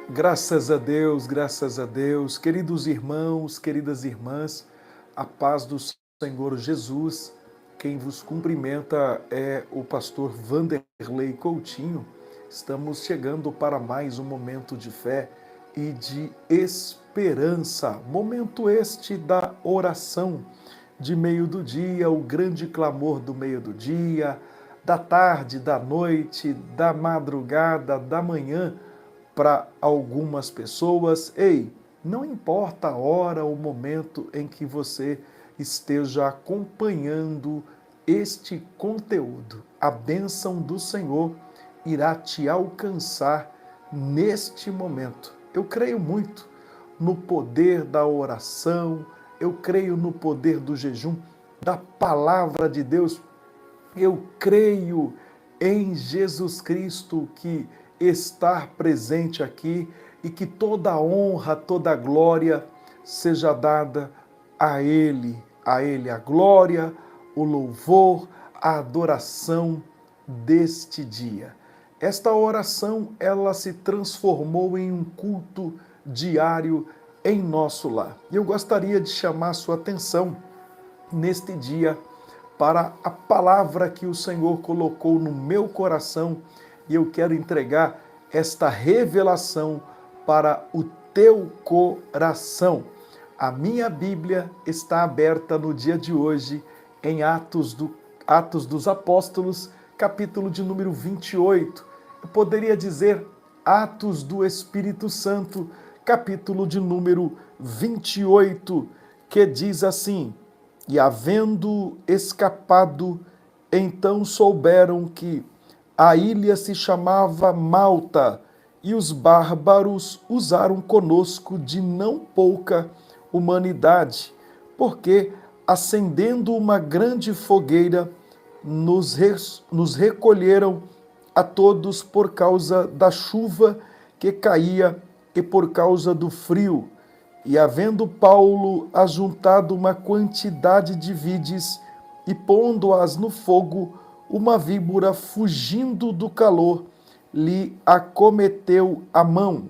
Graças a Deus, queridos irmãos, queridas irmãs, a paz do Senhor Jesus. Quem vos cumprimenta é o pastor Vanderlei Coutinho. Estamos chegando para mais um momento de fé e de esperança. Momento este da oração de meio do dia, o grande clamor do meio do dia, da tarde, da noite, da madrugada, da manhã. Para algumas pessoas, ei, não importa a hora ou momento em que você esteja acompanhando este conteúdo, a bênção do Senhor irá te alcançar neste momento. Eu creio muito no poder da oração, eu creio no poder do jejum, da palavra de Deus. Eu creio em Jesus Cristo que estar presente aqui e que toda a honra, toda a glória seja dada a Ele a glória, o louvor, a adoração deste dia. Esta oração, ela se transformou em um culto diário em nosso lar. E eu gostaria de chamar sua atenção neste dia para a palavra que o Senhor colocou no meu coração e eu quero entregar esta revelação para o teu coração. A minha Bíblia está aberta no dia de hoje em Atos dos Apóstolos, capítulo de número 28. Eu poderia dizer Atos do Espírito Santo, capítulo de número 28, que diz assim: E havendo escapado, então souberam que a ilha se chamava Malta, e os bárbaros usaram conosco de não pouca humanidade, porque, acendendo uma grande fogueira, nos recolheram a todos por causa da chuva que caía e por causa do frio. E havendo Paulo ajuntado uma quantidade de vides e pondo-as no fogo, uma víbora, fugindo do calor, lhe acometeu a mão.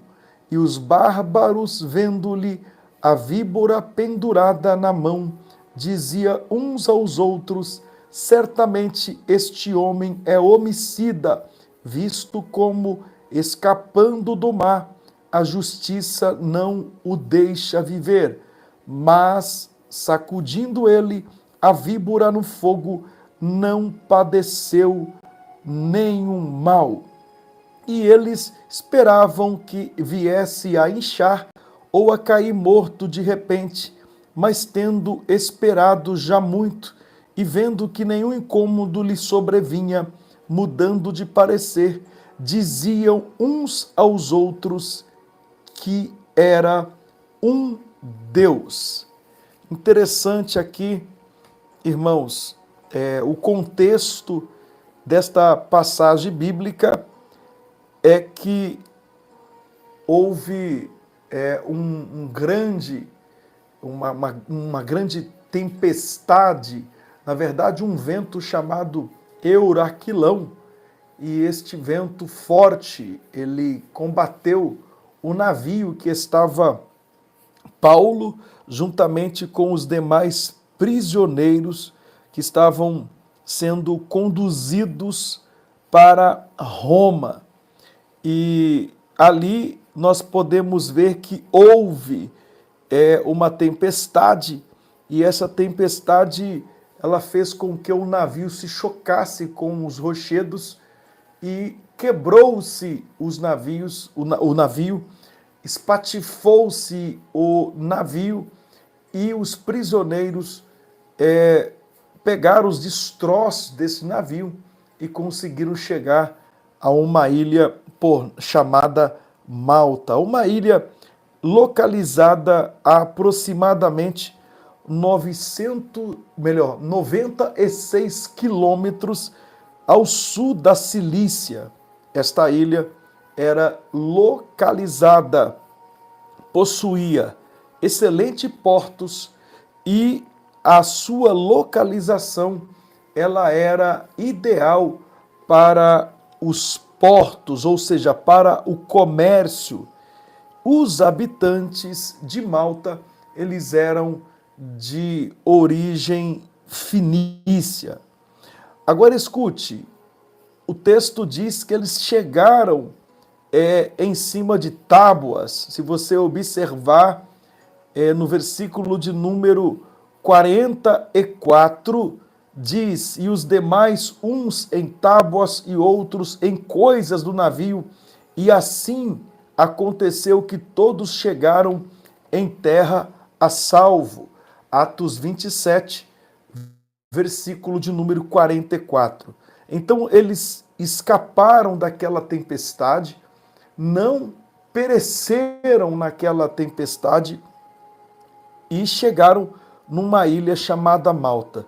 E os bárbaros, vendo-lhe a víbora pendurada na mão, dizia uns aos outros: certamente este homem é homicida, visto como, escapando do mar, a justiça não o deixa viver. Mas, sacudindo ele a víbora no fogo, não padeceu nenhum mal. E eles esperavam que viesse a inchar ou a cair morto de repente, mas tendo esperado já muito e vendo que nenhum incômodo lhe sobrevinha, mudando de parecer, diziam uns aos outros que era um Deus. Interessante aqui, irmãos, o contexto desta passagem bíblica é que houve uma grande tempestade, na verdade um vento chamado Euraquilão, e este vento forte, ele combateu o navio que estava Paulo, juntamente com os demais prisioneiros que estavam sendo conduzidos para Roma. E ali nós podemos ver que houve uma tempestade, e essa tempestade ela fez com que o navio se chocasse com os rochedos e quebrou-se o navio, espatifou-se o navio e os prisioneiros pegaram os destroços desse navio e conseguiram chegar a uma ilha chamada Malta, uma ilha localizada a aproximadamente 96 quilômetros ao sul da Cilícia. Esta ilha era localizada, possuía excelentes portos e a sua localização ela era ideal para os portos, ou seja, para o comércio. os habitantes de Malta, eles eram de origem fenícia. Agora escute, o texto diz que eles chegaram em cima de tábuas. Se você observar no versículo de número 44, diz: e os demais, uns em tábuas e outros em coisas do navio, e assim aconteceu que todos chegaram em terra a salvo. Atos 27, versículo de número 44. Então eles escaparam daquela tempestade, não pereceram naquela tempestade e chegaram numa ilha chamada Malta.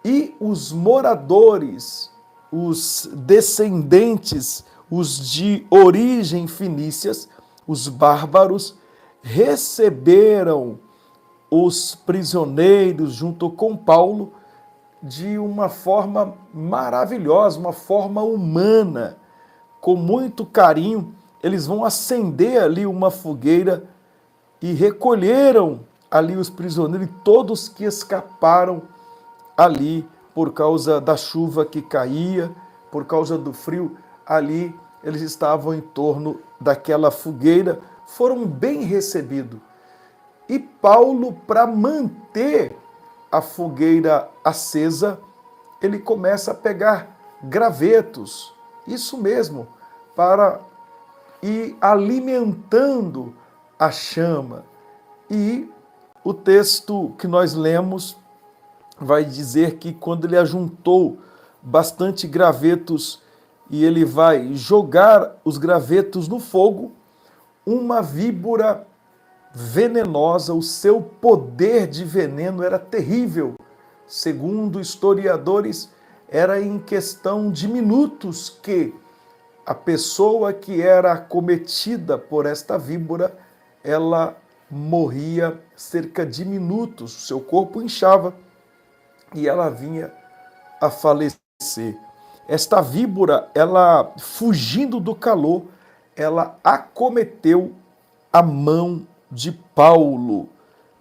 E os moradores, os descendentes, os de origem fenícias, os bárbaros, receberam os prisioneiros junto com Paulo de uma forma maravilhosa, uma forma humana, com muito carinho. Eles vão acender ali uma fogueira e recolheram ali os prisioneiros, todos que escaparam ali por causa da chuva que caía, por causa do frio, ali eles estavam em torno daquela fogueira, foram bem recebidos. E Paulo, para manter a fogueira acesa, ele começa a pegar gravetos, isso mesmo, para ir alimentando a chama. E o texto que nós lemos vai dizer que quando ele ajuntou bastante gravetos e ele vai jogar os gravetos no fogo, uma víbora venenosa, o seu poder de veneno era terrível. Segundo historiadores, era em questão de minutos que a pessoa que era acometida por esta víbora, ela morria cerca de minutos, o seu corpo inchava e ela vinha a falecer. Esta víbora, ela fugindo do calor, ela acometeu a mão de Paulo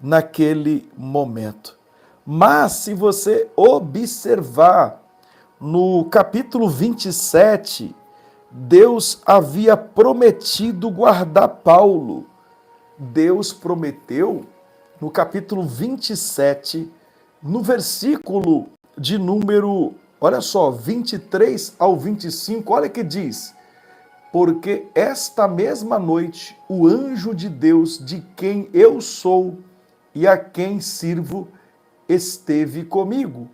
naquele momento. Mas se você observar no capítulo 27, Deus havia prometido guardar Paulo. Deus prometeu no capítulo 27, no versículo de número, olha só, 23 ao 25, olha que diz: porque esta mesma noite o anjo de Deus, de quem eu sou e a quem sirvo, esteve comigo,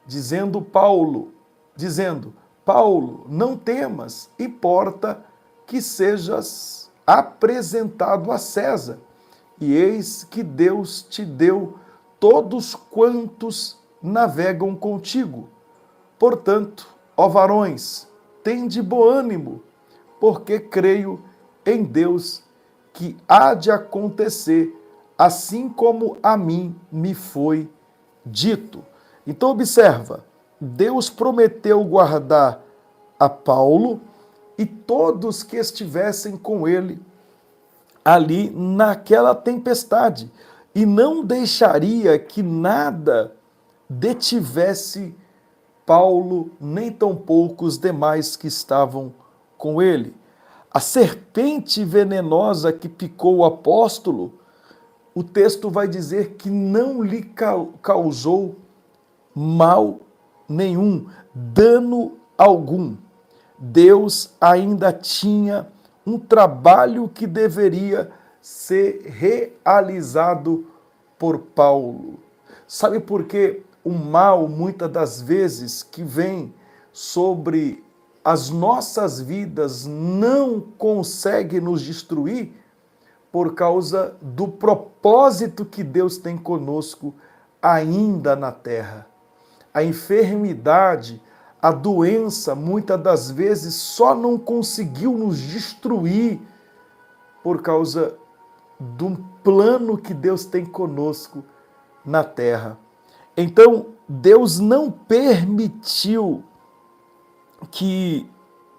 dizendo, Paulo, não temas, importa que sejas apresentado a César, e eis que Deus te deu todos quantos navegam contigo. Portanto, ó varões, tende bom ânimo, porque creio em Deus que há de acontecer, assim como a mim me foi dito. Então observa, Deus prometeu guardar a Paulo e todos que estivessem com ele ali naquela tempestade, e não deixaria que nada detivesse Paulo, nem tampouco os demais que estavam com ele. A serpente venenosa que picou o apóstolo, o texto vai dizer que não lhe causou mal nenhum, dano algum. Deus ainda tinha um trabalho que deveria ser realizado por Paulo. Sabe por quê? O mal, muitas das vezes, que vem sobre as nossas vidas, não consegue nos destruir por causa do propósito que Deus tem conosco ainda na terra. A enfermidade, a doença, muitas das vezes, só não conseguiu nos destruir por causa de um plano que Deus tem conosco na terra. Então, Deus não permitiu que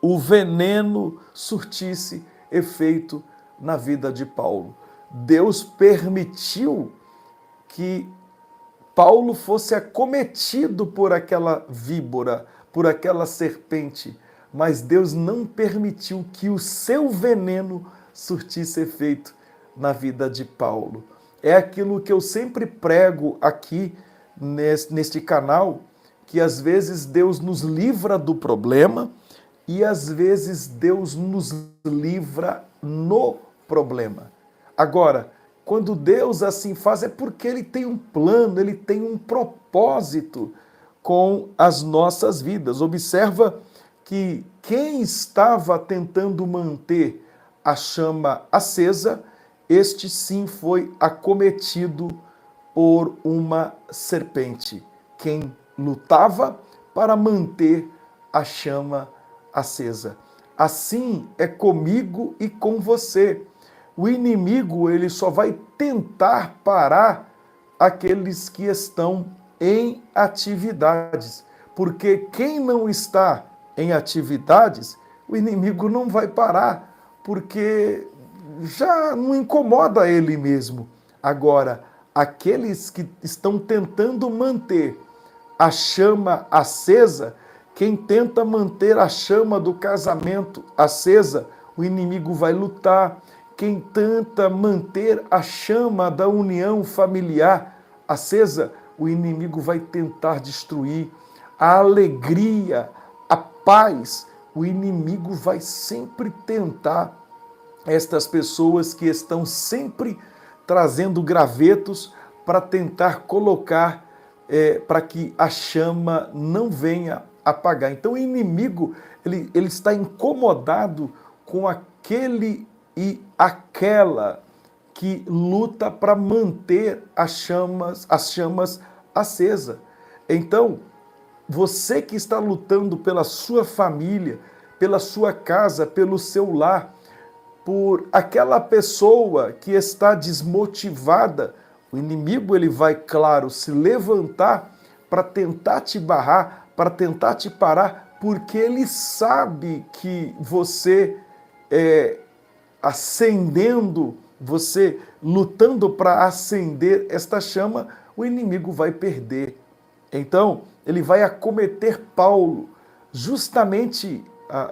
o veneno surtisse efeito na vida de Paulo. Deus permitiu que Paulo fosse acometido por aquela víbora, por aquela serpente, mas Deus não permitiu que o seu veneno surtisse efeito na vida de Paulo. É aquilo que eu sempre prego aqui neste canal, que às vezes Deus nos livra do problema e às vezes Deus nos livra no problema. Agora, quando Deus assim faz, é porque Ele tem um plano, Ele tem um propósito com as nossas vidas. Observa que quem estava tentando manter a chama acesa, este sim foi acometido por uma serpente. Quem lutava para manter a chama acesa. Assim é comigo e com você. O inimigo, ele só vai tentar parar aqueles que estão em atividades, porque quem não está em atividades, o inimigo não vai parar, porque já não incomoda ele mesmo. Agora, aqueles que estão tentando manter a chama acesa, quem tenta manter a chama do casamento acesa, o inimigo vai lutar. Quem tenta manter a chama da união familiar acesa, o inimigo vai tentar destruir. A alegria, a paz, o inimigo vai sempre tentar. Estas pessoas que estão sempre trazendo gravetos para tentar colocar, para que a chama não venha apagar. Então o inimigo, ele está incomodado com aquele e aquela que luta para manter as chamas acesas. Então, você que está lutando pela sua família, pela sua casa, pelo seu lar, por aquela pessoa que está desmotivada, o inimigo ele vai, claro, se levantar para tentar te barrar, para tentar te parar, porque ele sabe que você acendendo, você lutando para acender esta chama, o inimigo vai perder. Então, ele vai acometer Paulo, justamente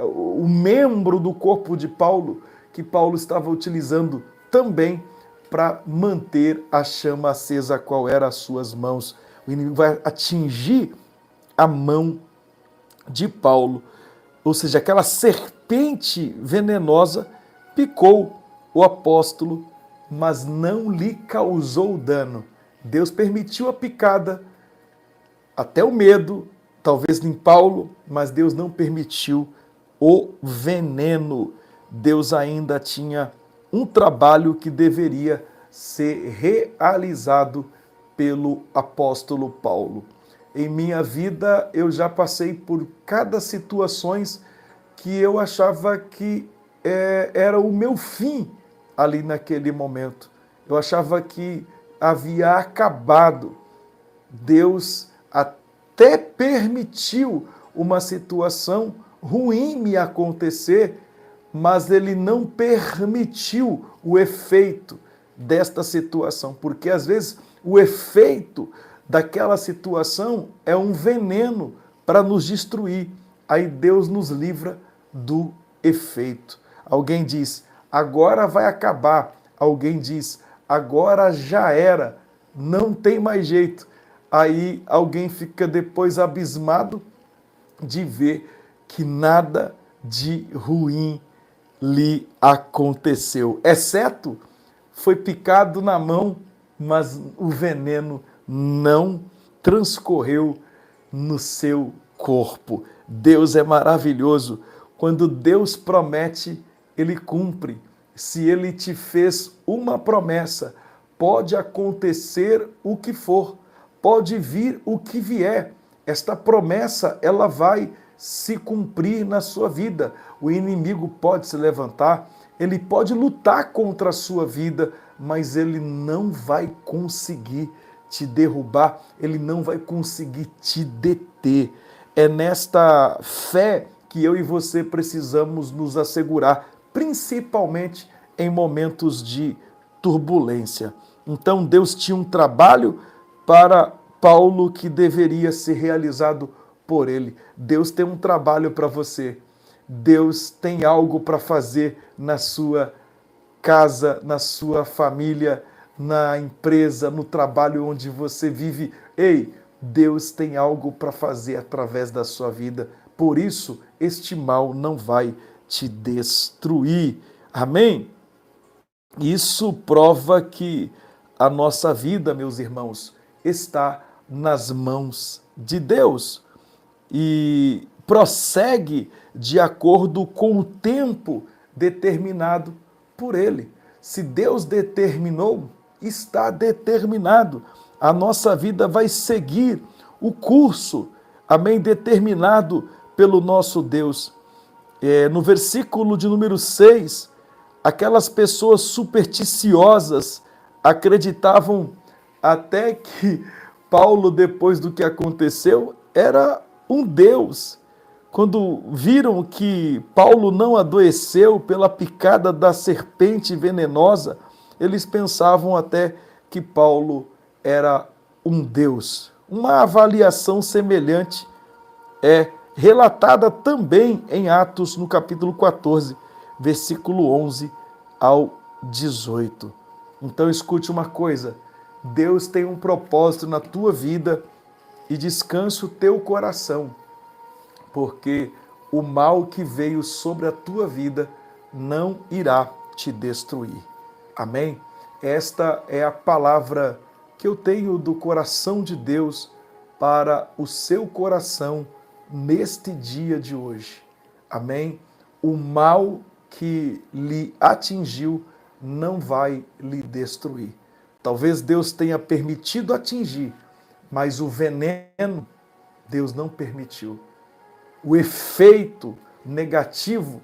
o membro do corpo de Paulo, que Paulo estava utilizando também para manter a chama acesa, qual era as suas mãos. O inimigo vai atingir a mão de Paulo, ou seja, aquela serpente venenosa picou o apóstolo, mas não lhe causou dano. Deus permitiu a picada, até o medo, talvez em Paulo, mas Deus não permitiu o veneno. Deus ainda tinha um trabalho que deveria ser realizado pelo apóstolo Paulo. Em minha vida, eu já passei por cada situações que eu achava que era o meu fim ali naquele momento. Eu achava que havia acabado. Deus até permitiu uma situação ruim me acontecer, mas Ele não permitiu o efeito desta situação, porque às vezes o efeito daquela situação é um veneno para nos destruir. Aí Deus nos livra do efeito. Alguém diz, agora vai acabar. Alguém diz, agora já era, não tem mais jeito. Aí alguém fica depois abismado de ver que nada de ruim lhe aconteceu. Exceto, foi picado na mão, mas o veneno não transcorreu no seu corpo. Deus é maravilhoso. Quando Deus promete, Ele cumpre. Se Ele te fez uma promessa, pode acontecer o que for, pode vir o que vier. Esta promessa, ela vai se cumprir na sua vida. O inimigo pode se levantar, ele pode lutar contra a sua vida, mas ele não vai conseguir te derrubar, ele não vai conseguir te deter. É nesta fé que eu e você precisamos nos assegurar, principalmente em momentos de turbulência. Então Deus tinha um trabalho para Paulo que deveria ser realizado por ele. Deus tem um trabalho para você. Deus tem algo para fazer na sua casa, na sua família, na empresa, no trabalho onde você vive. Ei, Deus tem algo para fazer através da sua vida. Por isso, este mal não vai te destruir. Amém? Isso prova que a nossa vida, meus irmãos, está nas mãos de Deus e prossegue de acordo com o tempo determinado por Ele. Se Deus determinou, está determinado. A nossa vida vai seguir o curso, amém, determinado pelo nosso Deus. No versículo de número 6, aquelas pessoas supersticiosas acreditavam até que Paulo, depois do que aconteceu, era um deus. Quando viram que Paulo não adoeceu pela picada da serpente venenosa, eles pensavam até que Paulo era um deus. Uma avaliação semelhante é relatada também em Atos, no capítulo 14, versículo 11 ao 18. Então escute uma coisa, Deus tem um propósito na tua vida e descansa o teu coração, porque o mal que veio sobre a tua vida não irá te destruir. Amém? Esta é a palavra que eu tenho do coração de Deus para o seu coração neste dia de hoje. Amém? O mal que lhe atingiu não vai lhe destruir. Talvez Deus tenha permitido atingir, mas o veneno Deus não permitiu. O efeito negativo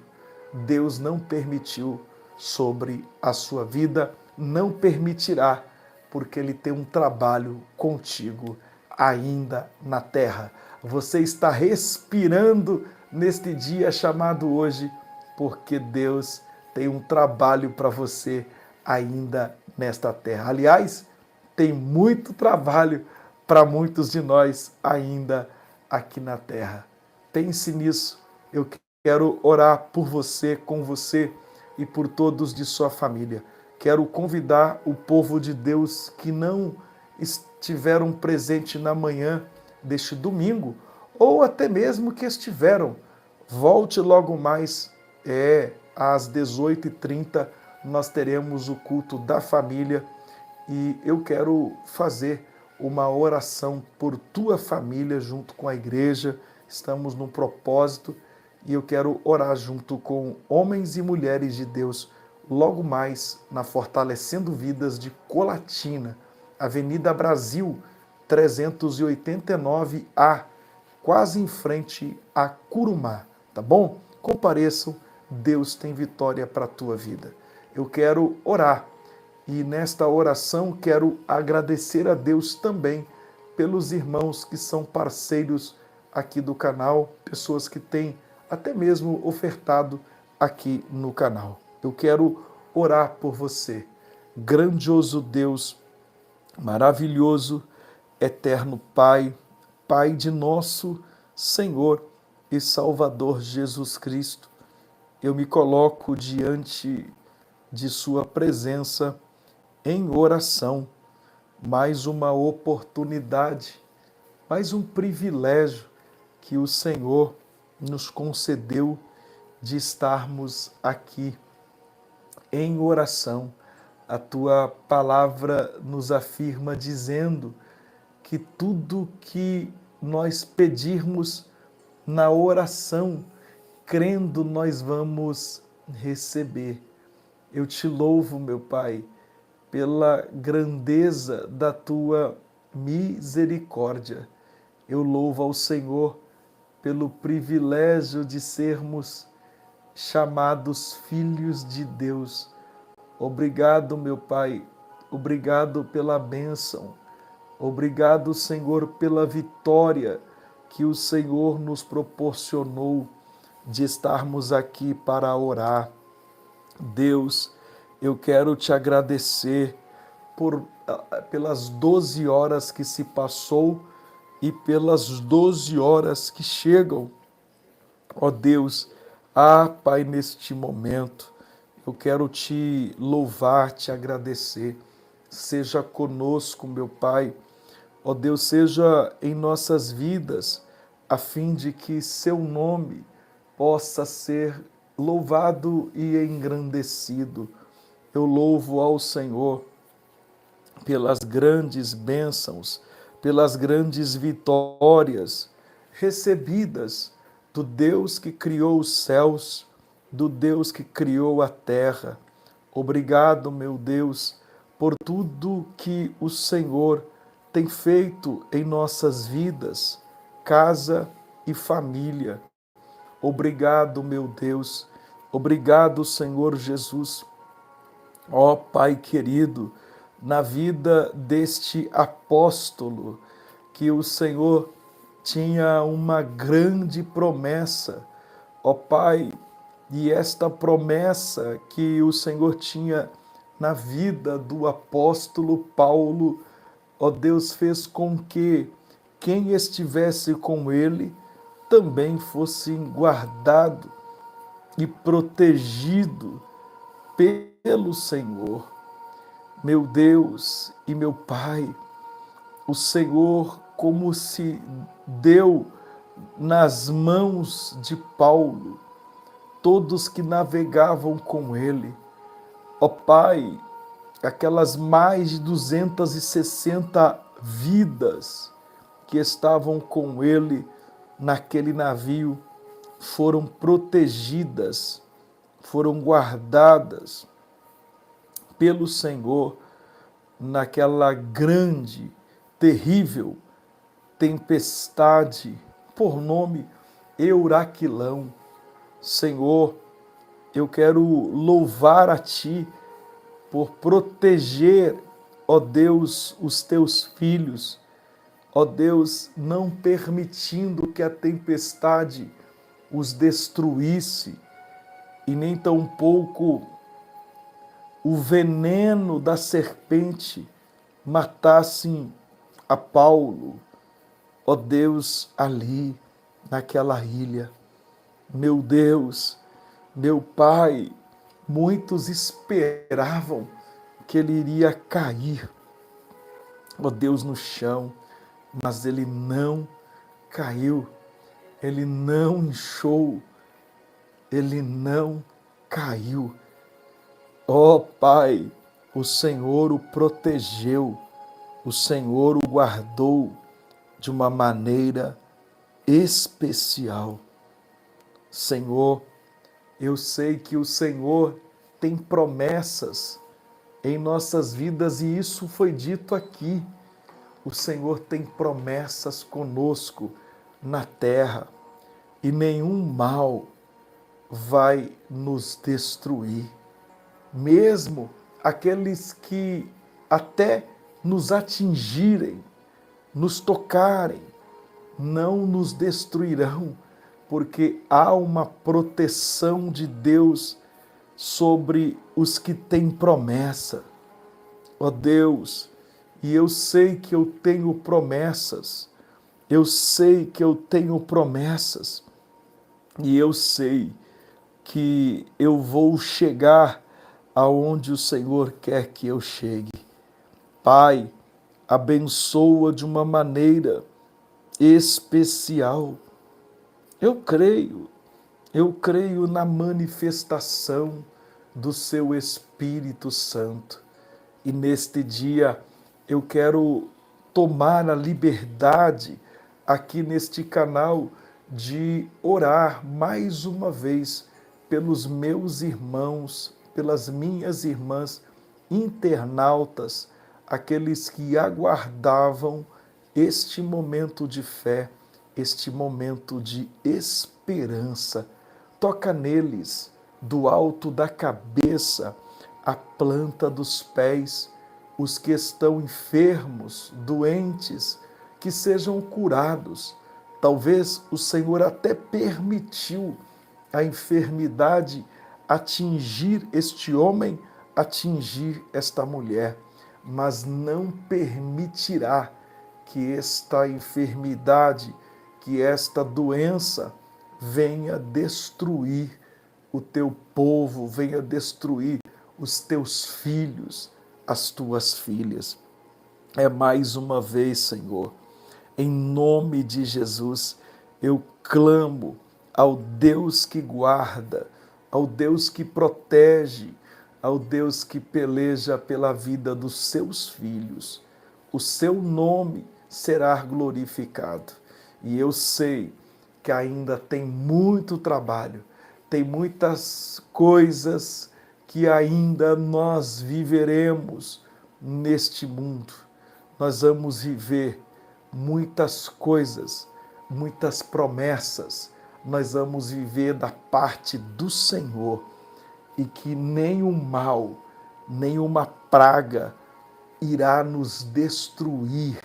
Deus não permitiu sobre a sua vida, não permitirá, porque Ele tem um trabalho contigo ainda na terra. Você está respirando neste dia chamado hoje, porque Deus tem um trabalho para você ainda nesta terra. Aliás, tem muito trabalho para muitos de nós ainda aqui na terra. Pense nisso. Eu quero orar por você, com você e por todos de sua família. Quero convidar o povo de Deus que não estiveram presente na manhã deste domingo, ou até mesmo que estiveram. Volte logo mais, às 18h30, nós teremos o culto da família e eu quero fazer uma oração por tua família junto com a igreja. Estamos num propósito e eu quero orar junto com homens e mulheres de Deus logo mais na Fortalecendo Vidas de Colatina, Avenida Brasil 389A, quase em frente a Curumá, tá bom? Compareçam, Deus tem vitória para a tua vida. Eu quero orar e nesta oração quero agradecer a Deus também pelos irmãos que são parceiros aqui do canal, pessoas que têm até mesmo ofertado aqui no canal. Eu quero orar por você. Grandioso Deus, maravilhoso, eterno Pai, Pai de nosso Senhor e Salvador Jesus Cristo, eu me coloco diante de sua presença em oração, mais uma oportunidade, mais um privilégio que o Senhor nos concedeu de estarmos aqui em oração. A tua palavra nos afirma dizendo que tudo que nós pedirmos na oração, crendo, nós vamos receber. Eu te louvo, meu Pai, pela grandeza da tua misericórdia. Eu louvo ao Senhor pelo privilégio de sermos chamados filhos de Deus. Obrigado, meu Pai, obrigado pela bênção. Obrigado, Senhor, pela vitória que o Senhor nos proporcionou de estarmos aqui para orar. Deus, Eu quero te agradecer pelas 12 horas que se passou e pelas 12 horas que chegam. Ó Deus, Pai, neste momento, eu quero te louvar, te agradecer. Seja conosco, meu Pai. Ó Deus, seja em nossas vidas, a fim de que seu nome possa ser louvado e engrandecido. Eu louvo ao Senhor pelas grandes bênçãos, pelas grandes vitórias recebidas do Deus que criou os céus, do Deus que criou a terra. Obrigado, meu Deus, por tudo que o Senhor tem feito em nossas vidas, casa e família. Obrigado, meu Deus. Obrigado, Senhor Jesus. Ó Pai querido, na vida deste apóstolo, que o Senhor tinha uma grande promessa, ó Pai, e esta promessa que o Senhor tinha na vida do apóstolo Paulo, ó Deus, fez com que quem estivesse com ele também fosse guardado e protegido pelo Senhor. Meu Deus e meu Pai, o Senhor como se deu nas mãos de Paulo, todos que navegavam com ele. Ó Pai, aquelas mais de 260 vidas que estavam com ele naquele navio foram protegidas, foram guardadas pelo Senhor naquela grande, terrível tempestade por nome Euraquilão. Senhor, eu quero louvar a Ti por proteger, ó Deus, os Teus filhos, ó Deus, não permitindo que a tempestade os destruísse e nem tampouco o veneno da serpente matassem a Paulo, ó Deus, ali naquela ilha. Meu Deus, meu Pai, muitos esperavam que ele iria cair, ó Deus, no chão, mas ele não caiu, ele não inchou, ele não caiu. Ó Pai, o Senhor o protegeu, o Senhor o guardou de uma maneira especial. Senhor, eu sei que o Senhor tem promessas em nossas vidas e isso foi dito aqui. O Senhor tem promessas conosco na terra e nenhum mal vai nos destruir. Mesmo aqueles que até nos atingirem, nos tocarem, não nos destruirão, porque há uma proteção de Deus sobre os que têm promessa. Ó Deus, e eu sei que eu tenho promessas, eu sei que eu tenho promessas, e eu sei que eu vou chegar aonde o Senhor quer que eu chegue. Pai, abençoa de uma maneira especial. Eu creio na manifestação do seu Espírito Santo. E neste dia eu quero tomar a liberdade aqui neste canal de orar mais uma vez pelos meus irmãos, pelas minhas irmãs internautas, aqueles que aguardavam este momento de fé, este momento de esperança. Toca neles, do alto da cabeça, a planta dos pés, os que estão enfermos, doentes, que sejam curados. Talvez o Senhor até permitiu a enfermidade atingir este homem atingir esta mulher, mas não permitirá que esta enfermidade, que esta doença venha destruir o teu povo, venha destruir os teus filhos, as tuas filhas. É mais uma vez, Senhor, em nome de Jesus, eu clamo ao Deus que guarda, ao Deus que protege, ao Deus que peleja pela vida dos seus filhos. O seu nome será glorificado. E eu sei que ainda tem muito trabalho, tem muitas coisas que ainda nós viveremos neste mundo. Nós vamos viver muitas coisas, muitas promessas, nós vamos viver da parte do Senhor e que nenhum mal, nenhuma praga irá nos destruir,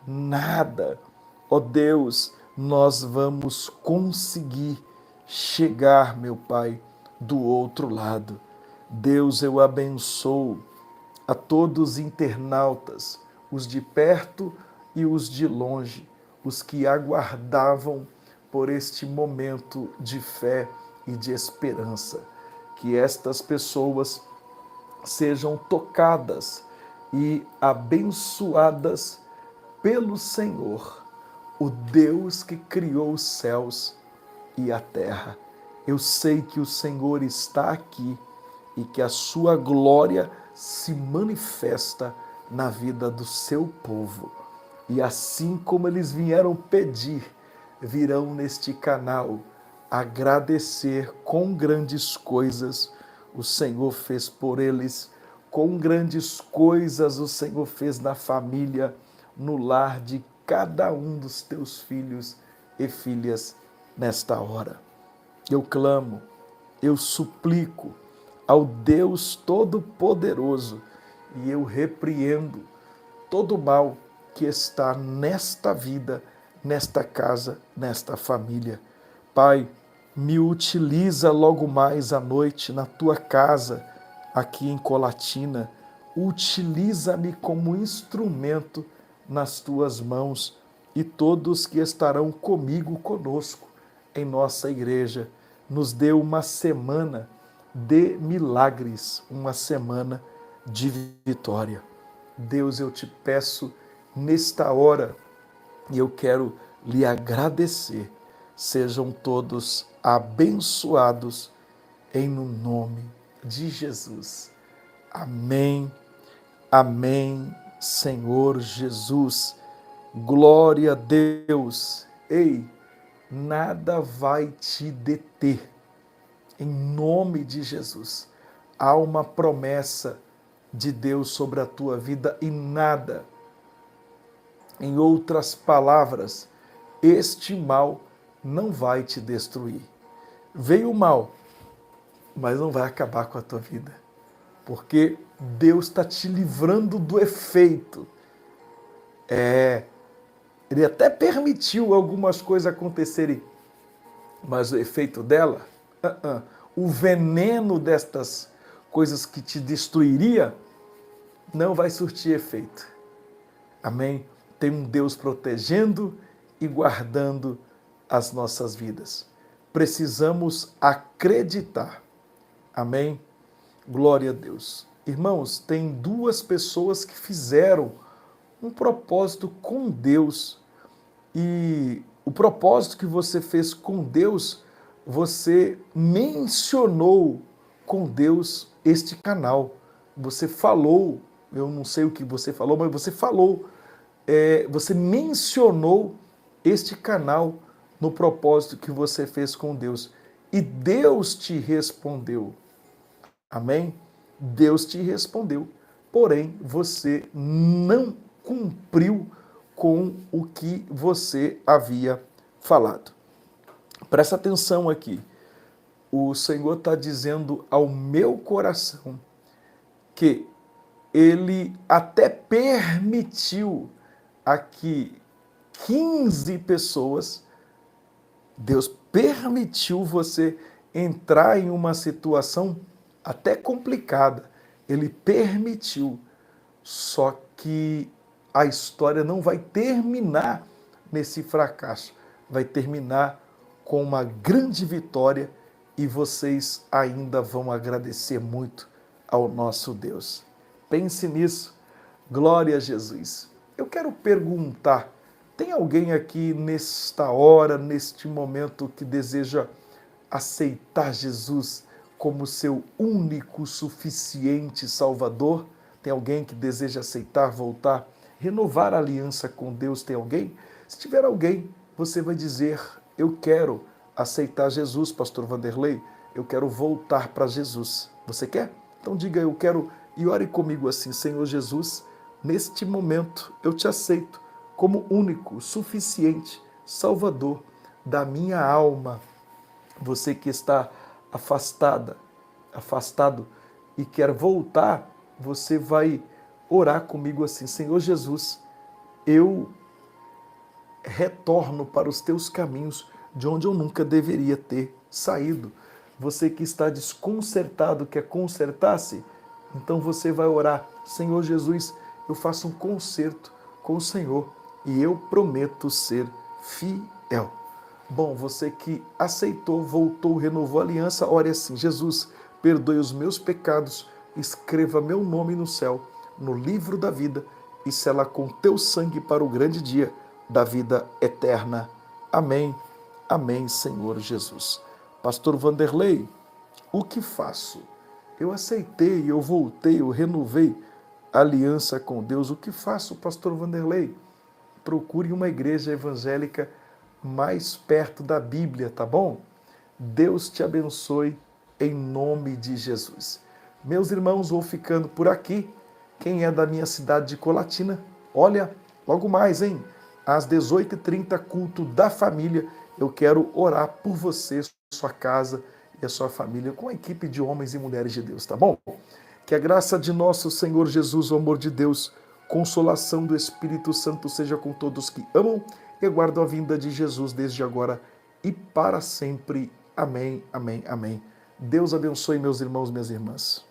nada. Ó Deus, nós vamos conseguir chegar, meu Pai, do outro lado. Deus, eu abençoo a todos os internautas, os de perto e os de longe, os que aguardavam por este momento de fé e de esperança. Que estas pessoas sejam tocadas e abençoadas pelo Senhor, o Deus que criou os céus e a terra. Eu sei que o Senhor está aqui e que a sua glória se manifesta na vida do seu povo. E assim como eles vieram pedir, virão neste canal agradecer com grandes coisas o Senhor fez por eles, com grandes coisas o Senhor fez na família, no lar de cada um dos teus filhos e filhas nesta hora. Eu clamo, eu suplico ao Deus Todo-Poderoso e eu repreendo todo o mal que está nesta vida, nesta casa, nesta família. Pai, me utiliza logo mais à noite na tua casa, aqui em Colatina. Utiliza-me como instrumento nas tuas mãos e todos que estarão conosco em nossa igreja. Nos dê uma semana de milagres, uma semana de vitória. Deus, eu te peço nesta hora e eu quero lhe agradecer. Sejam todos abençoados em nome de Jesus. Amém, amém, Senhor Jesus. Glória a Deus. Ei, nada vai te deter. Em nome de Jesus. Há uma promessa de Deus sobre a tua vida e nada, em outras palavras, este mal não vai te destruir. Veio o mal, mas não vai acabar com a tua vida, porque Deus está te livrando do efeito. Ele até permitiu algumas coisas acontecerem, mas o efeito dela, o veneno destas coisas que te destruiria, não vai surtir efeito. Amém? Tem um Deus protegendo e guardando as nossas vidas. Precisamos acreditar. Amém? Glória a Deus. Irmãos, tem duas pessoas que fizeram um propósito com Deus. E o propósito que você fez com Deus, você mencionou com Deus este canal. Você falou, eu não sei o que você falou, mas você falou, você mencionou este canal no propósito que você fez com Deus. E Deus te respondeu. Amém? Deus te respondeu. Porém, você não cumpriu com o que você havia falado. Presta atenção aqui. O Senhor está dizendo ao meu coração que Ele até permitiu aqui 15 pessoas, Deus permitiu você entrar em uma situação até complicada, Ele permitiu. Só que a história não vai terminar nesse fracasso, vai terminar com uma grande vitória e vocês ainda vão agradecer muito ao nosso Deus. Pense nisso. Glória a Jesus. Eu quero perguntar, tem alguém aqui nesta hora, neste momento, que deseja aceitar Jesus como seu único, suficiente Salvador? Tem alguém que deseja aceitar, voltar, renovar a aliança com Deus? Tem alguém? Se tiver alguém, você vai dizer: eu quero aceitar Jesus, pastor Vanderlei, eu quero voltar para Jesus. Você quer? Então diga: eu quero, e ore comigo assim: Senhor Jesus, neste momento eu te aceito como único, suficiente Salvador da minha alma. Você que está afastado e quer voltar, você vai orar comigo assim: Senhor Jesus, eu retorno para os teus caminhos de onde eu nunca deveria ter saído. Você que está desconcertado, quer consertar-se, então você vai orar: Senhor Jesus, eu faço um concerto com o Senhor e eu prometo ser fiel. Bom, você que aceitou, voltou, renovou a aliança, ore assim: Jesus, perdoe os meus pecados, escreva meu nome no céu, no livro da vida, e sela com teu sangue para o grande dia da vida eterna. Amém. Amém, Senhor Jesus. Pastor Vanderlei, o que faço? Eu aceitei, eu voltei, eu renovei a aliança com Deus. O que faço, pastor Vanderlei? Procure uma igreja evangélica mais perto da Bíblia, tá bom? Deus te abençoe em nome de Jesus. Meus irmãos, vou ficando por aqui. Quem é da minha cidade de Colatina, olha, logo mais, hein? Às 18h30, culto da família. Eu quero orar por você, sua casa e a sua família, com a equipe de homens e mulheres de Deus, tá bom? Que a graça de nosso Senhor Jesus, o amor de Deus, consolação do Espírito Santo seja com todos que amam e aguardam a vinda de Jesus desde agora e para sempre. Amém, amém, amém. Deus abençoe meus irmãos e minhas irmãs.